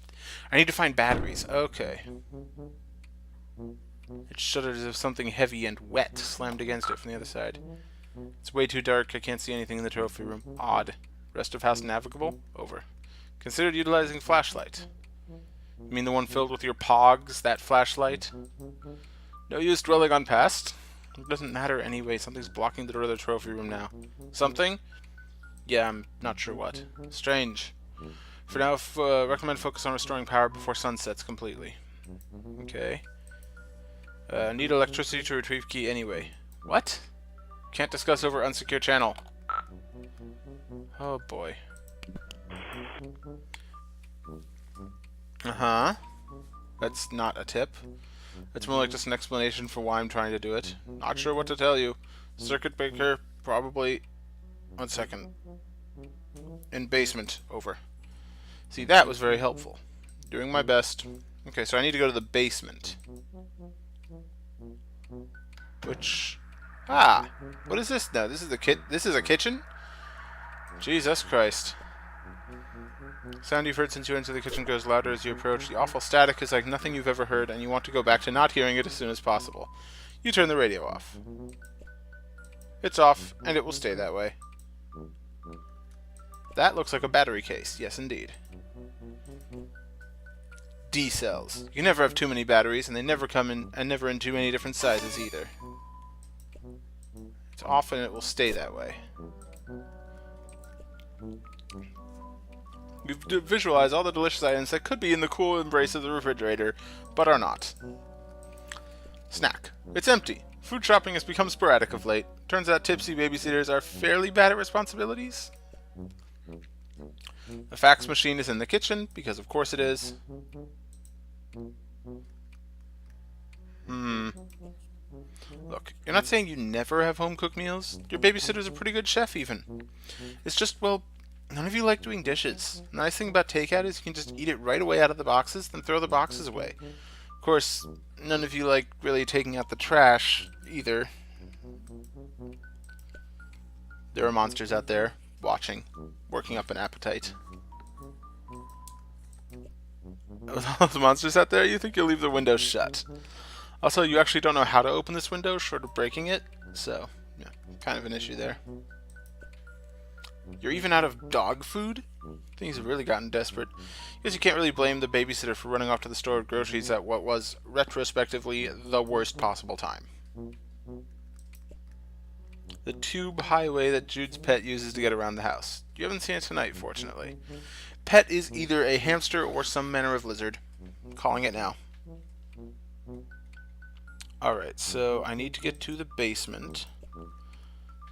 to find batteries. Okay. It shuddered as if something heavy and wet slammed against it from the other side. It's way too dark. I can't see anything in the trophy room. Odd. Rest of house navigable? Over. Considered utilizing flashlight. You mean the one filled with your pogs, that flashlight? No use dwelling on past. It doesn't matter anyway. Something's blocking the door of the trophy room now. Something? Yeah, I'm not sure what. Strange. For now, recommend focus on restoring power before sun sets completely. Okay. Need electricity to retrieve key anyway. What? Can't discuss over unsecure channel. Oh boy. Uh-huh. That's not a tip. It's more like just an explanation for why I'm trying to do it. Not sure what to tell you. Circuit breaker, probably... 1 second. In basement, over. See, that was very helpful. Doing my best. Okay, so I need to go to the basement. Which... Ah! What is this now? This is this is a kitchen? Jesus Christ. Sound you've heard since you entered the kitchen grows louder as you approach. The awful static is like nothing you've ever heard, and you want to go back to not hearing it as soon as possible. You turn the radio off. It's off, and it will stay that way. That looks like a battery case. Yes, indeed. D cells. You can never have too many batteries, and they never come in, and never in too many different sizes either. It's off, and it will stay that way. You've visualized all the delicious items that could be in the cool embrace of the refrigerator, but are not. Snack. It's empty. Food shopping has become sporadic of late. Turns out tipsy babysitters are fairly bad at responsibilities. The fax machine is in the kitchen, because of course it is. Look, you're not saying you never have home-cooked meals? Your babysitter's a pretty good chef, even. It's just, well, none of you like doing dishes. The nice thing about takeout is you can just eat it right away out of the boxes, then throw the boxes away. Of course, none of you like really taking out the trash, either. There are monsters out there, watching, working up an appetite. With all those monsters out there, you think you'll leave the window shut. Also, you actually don't know how to open this window, short of breaking it, so, yeah, kind of an issue there. You're even out of dog food? Things have really gotten desperate. Guess you can't really blame the babysitter for running off to the store with groceries at what was, retrospectively, the worst possible time. The tube highway that Jude's pet uses to get around the house. You haven't seen it tonight, fortunately. Pet is either a hamster or some manner of lizard. Calling it now. Alright, so I need to get to the basement.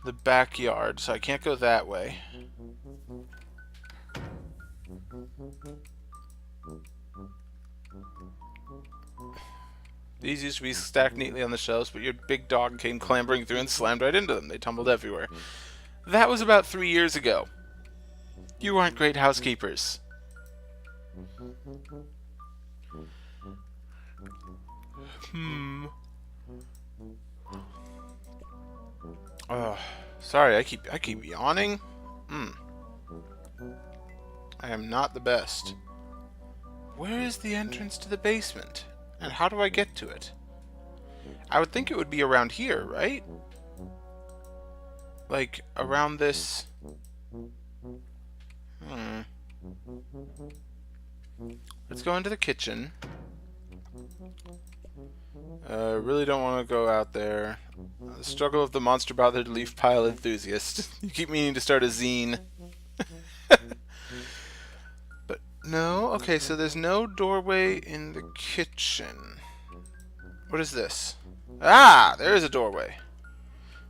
The backyard, so I can't go that way. These used to be stacked neatly on the shelves, but your big dog came clambering through and slammed right into them. They tumbled everywhere. That was about 3 years ago. You aren't great housekeepers. Oh, sorry, I keep yawning. I am not the best. Where is the entrance to the basement? And how do I get to it? I would think it would be around here, right? Like, around this... Let's go into the kitchen. Really don't want to go out there. The struggle of the monster bothered leaf pile enthusiast. You keep meaning to start a zine. But no, okay, so there's no doorway in the kitchen. What is this? Ah, there is a doorway.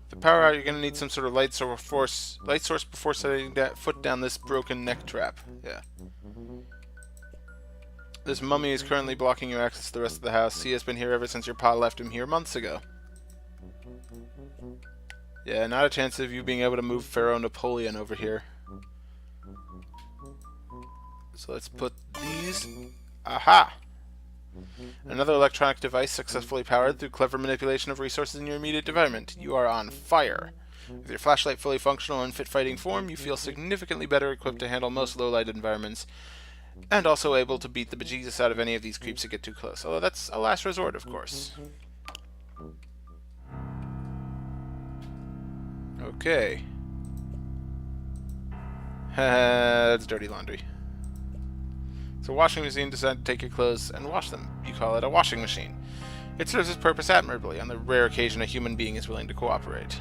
To power out, you're gonna need some sort of light source before setting that foot down this broken neck trap. Yeah. This mummy is currently blocking your access to the rest of the house. He has been here ever since your pa left him here months ago. Yeah, not a chance of you being able to move Pharaoh Napoleon over here. So let's put these... Aha! Another electronic device successfully powered through clever manipulation of resources in your immediate environment. You are on fire. With your flashlight fully functional and fit fighting form, you feel significantly better equipped to handle most low-light environments, and also able to beat the bejesus out of any of these creeps that get too close. Although that's a last resort, of course. Okay. That's dirty laundry. Let's The washing machine decided to take your clothes and wash them. You call it a washing machine. It serves its purpose admirably on the rare occasion a human being is willing to cooperate.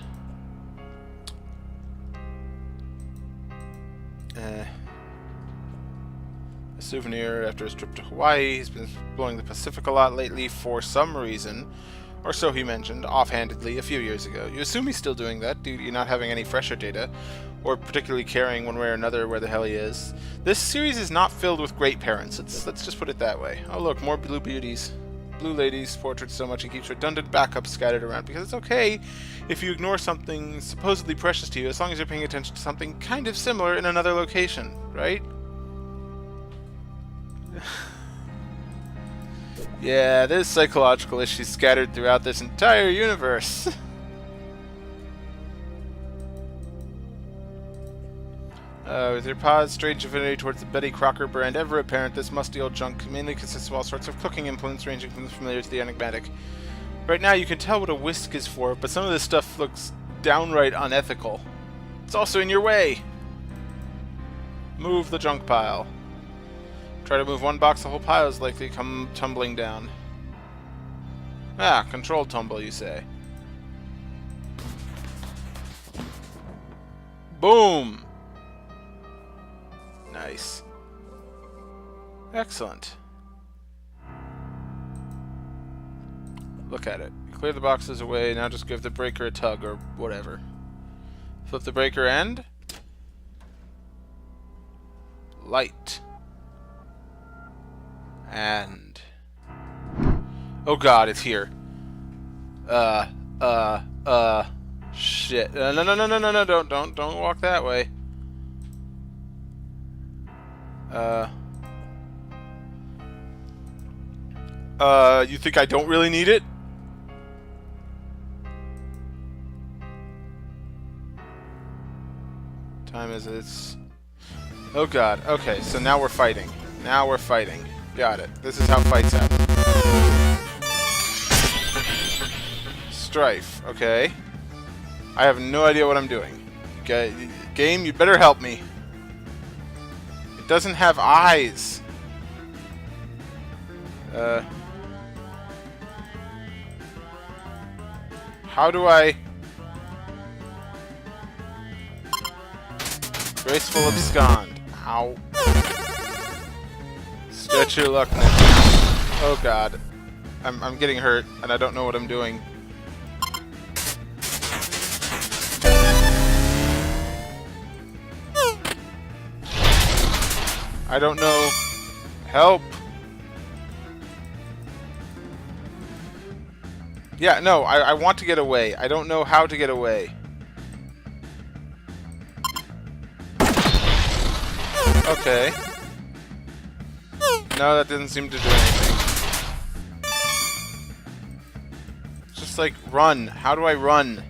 A souvenir after his trip to Hawaii. He's been exploring the Pacific a lot lately for some reason. Or so he mentioned, offhandedly, a few years ago. You assume he's still doing that, due to not having any fresher data, or particularly caring one way or another where the hell he is. This series is not filled with great parents. Let's just put it that way. Oh look, more blue beauties. Blue ladies' portraits so much he keeps redundant backups scattered around, because it's okay if you ignore something supposedly precious to you, as long as you're paying attention to something kind of similar in another location, right? Yeah, there's psychological issues scattered throughout this entire universe. With your pa's strange affinity towards the Betty Crocker brand ever apparent, this musty old junk mainly consists of all sorts of cooking implements ranging from the familiar to the enigmatic. Right now you can tell what a whisk is for, but some of this stuff looks downright unethical. It's also in your way! Move the junk pile. Try to move one box, the whole pile is likely to come tumbling down. Ah, controlled tumble, you say. Boom! Nice. Excellent. Look at it. You clear the boxes away, now just give the breaker a tug or whatever. Flip the breaker and... light. And... oh god, it's here. Shit. No, don't walk that way. You think I don't really need it? Time is it's... oh god, okay, so now we're fighting. Now we're fighting. Got it. This is how fights happen. Strife, okay. I have no idea what I'm doing. Okay, game, you better help me. It doesn't have eyes. How do I... graceful abscond. Ow. Stretch your luck now. Oh god. I'm getting hurt, and I don't know what I'm doing. I don't know. Help! Yeah, no, I want to get away. I don't know how to get away. Okay. No, that didn't seem to do anything. Just like, run. How do I run?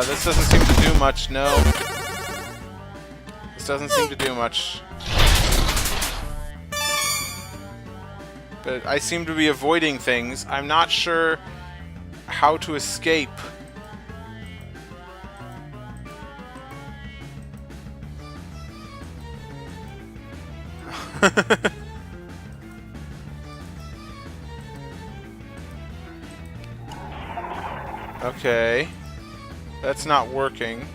This doesn't seem to do much, no. This doesn't seem to do much. But I seem to be avoiding things. I'm not sure how to escape. Okay. That's not working.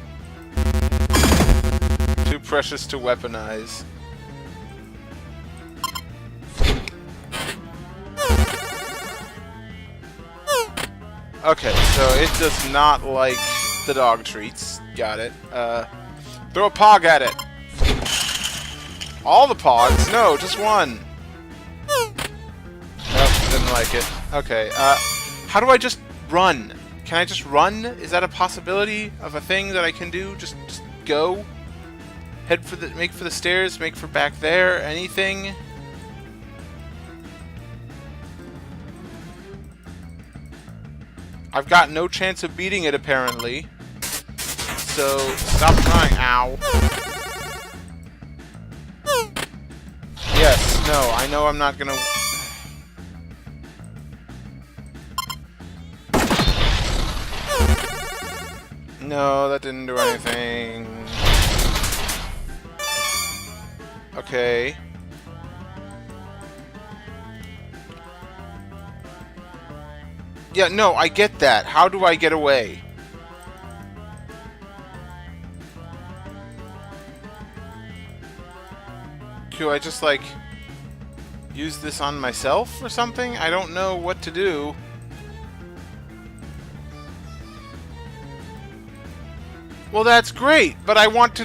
Too precious to weaponize. Okay, so it does not like the dog treats. Got it. Throw a pog at it. All the pogs? No, just one. Nope, didn't like it. Okay, how do I just run? Can I just run? Is that a possibility of a thing that I can do? Just go? Head for the... make for the stairs, make for back there, anything? I've got no chance of beating it, apparently. So, stop trying. Ow. Yes, no, I know I'm not gonna... No, that didn't do anything. Okay. Yeah, no, I get that. How do I get away? Do I just, like, use this on myself or something? I don't know what to do. Well, that's great, but I want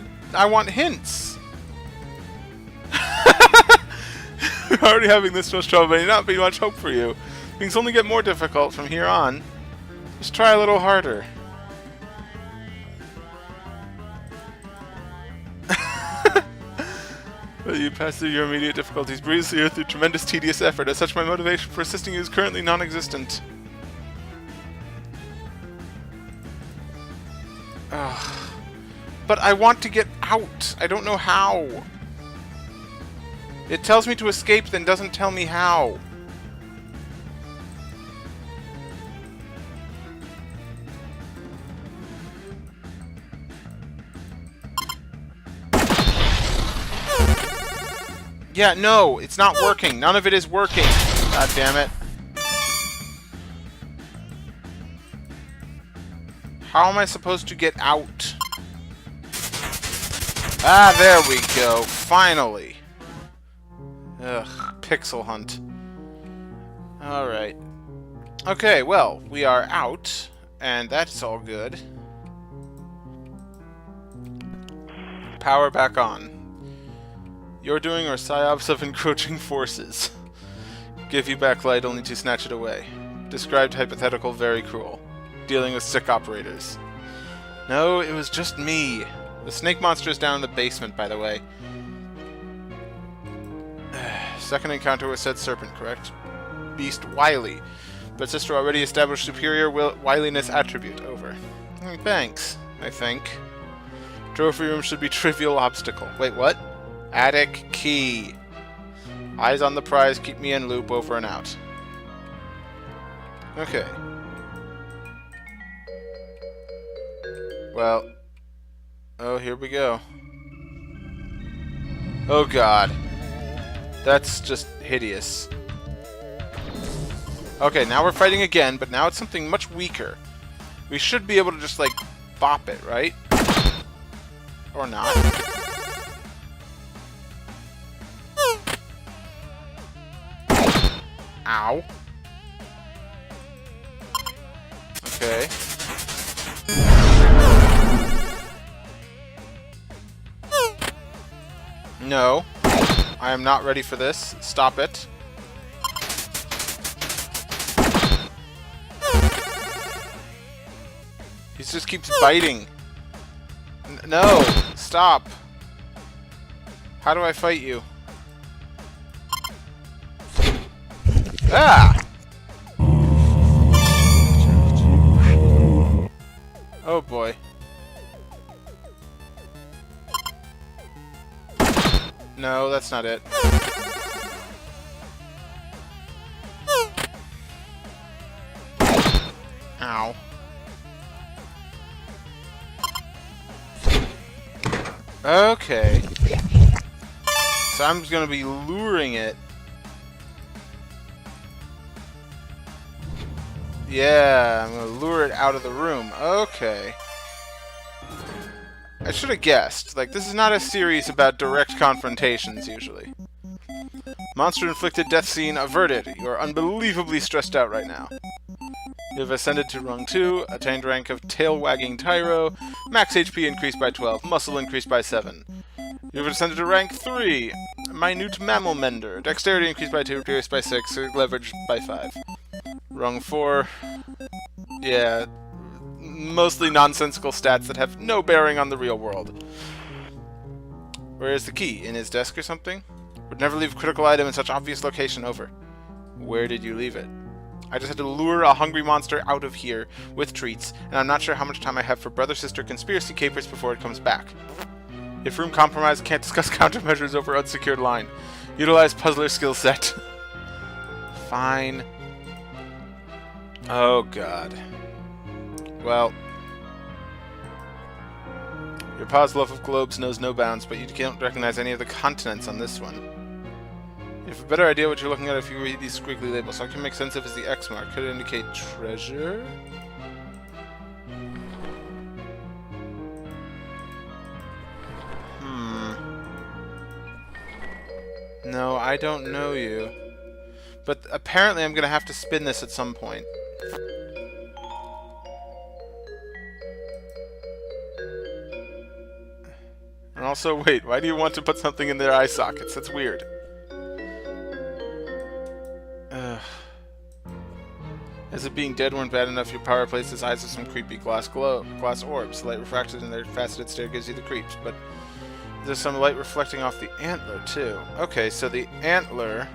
hints. We're already having this much trouble, may not be much hope for you. Things only get more difficult from here on. Just try a little harder. You pass through your immediate difficulties breezily or through tremendous tedious effort. As such, my motivation for assisting you is currently non-existent. Ugh. But I want to get out. I don't know how. It tells me to escape, then doesn't tell me how. Yeah, no, it's not working. None of it is working. God damn it. How am I supposed to get out? Ah, there we go. Finally. Ugh, pixel hunt. Alright. Okay, well, we are out, and that's all good. Power back on. Your doing are psyops of encroaching forces. Give you back light only to snatch it away. Described hypothetical very cruel. Dealing with sick operators. No, it was just me. The snake monster is down in the basement, by the way. Second encounter with said serpent, correct? Beast wily. But sister already established superior wiliness attribute. Over. Thanks, I think. Trophy room should be trivial obstacle. Wait, what? Attic key. Eyes on the prize, keep me in loop, over and out. Okay. Well. Oh, here we go. Oh god. That's just hideous. Okay, now we're fighting again, but now it's something much weaker. We should be able to just, like, bop it, right? Or not. Ow. Okay. No. I am not ready for this. Stop it. He just keeps biting. No! Stop! How do I fight you? Ah! Oh boy. No, that's not it. Ow. Okay. So I'm gonna be luring it. Yeah, I'm gonna lure it out of the room. Okay. I should have guessed. Like, this is not a series about direct confrontations, usually. Monster-inflicted death scene averted. You are unbelievably stressed out right now. You have ascended to rung 2, attained rank of tail-wagging tyro, max HP increased by 12, muscle increased by 7. You have ascended to rank 3, minute mammal mender, dexterity increased by 2, pierce by 6, leverage by 5. Rung 4, yeah, mostly nonsensical stats that have no bearing on the real world. Where is the key? In his desk or something? Would never leave a critical item in such obvious location. Over. Where did you leave it? I just had to lure a hungry monster out of here with treats, and I'm not sure how much time I have for brother-sister conspiracy capers before it comes back. If room compromised, can't discuss countermeasures over unsecured line. Utilize puzzler skill set. Fine. Oh god. Well. Your pa's love of globes knows no bounds, but you can't recognize any of the continents on this one. You have a better idea what you're looking at if you read these squiggly labels. So I can make sense of as the X mark. Could it indicate treasure? No, I don't know you. But apparently I'm gonna have to spin this at some point. And also, wait, why do you want to put something in their eye sockets? That's weird. Ugh. As if being dead weren't bad enough, your power replaces eyes with some creepy glass orbs. The light refracted in their faceted stare gives you the creeps, but there's some light reflecting off the antler, too. Okay, so the antler...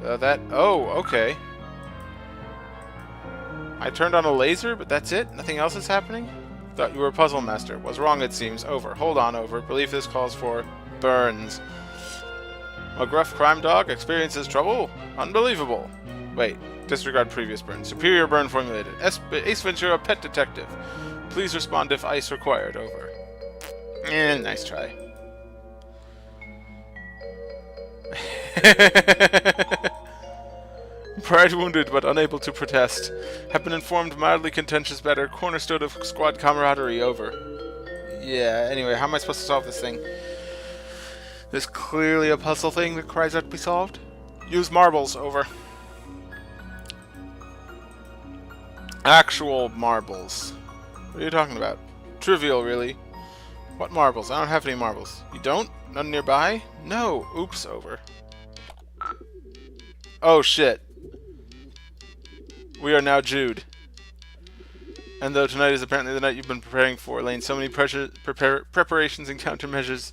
Oh, okay. I turned on a laser, but that's it? Nothing else is happening? Thought you were a puzzle master. Was wrong, it seems. Over. Hold on, over. Believe this calls for burns. A gruff crime dog experiences trouble? Unbelievable. Wait. Disregard previous burn. Superior burn formulated. Ace Ventura, pet detective. Please respond if ice required. Over. Nice try. Pride wounded but unable to protest. Have been informed mildly contentious matter. Cornerstone of squad camaraderie. Over. Yeah, anyway, how am I supposed to solve this thing? There's clearly a puzzle thing that cries out to be solved. Use marbles. Over. Actual marbles. What are you talking about? Trivial, really. What marbles? I don't have any marbles. You don't? None nearby? No. Oops. Over. Oh, shit. We are now Jude. And though tonight is apparently the night you've been preparing for, laying so many preparations and countermeasures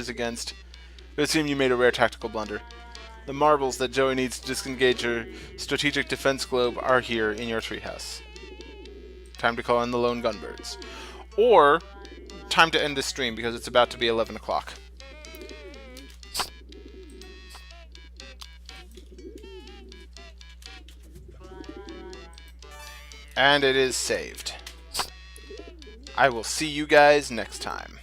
against, it would seem you made a rare tactical blunder. The marbles that Joey needs to disengage her strategic defense globe are here in your treehouse. Time to call in the lone gunbirds. Or, time to end this stream because it's about to be 11 o'clock. And it is saved. I will see you guys next time.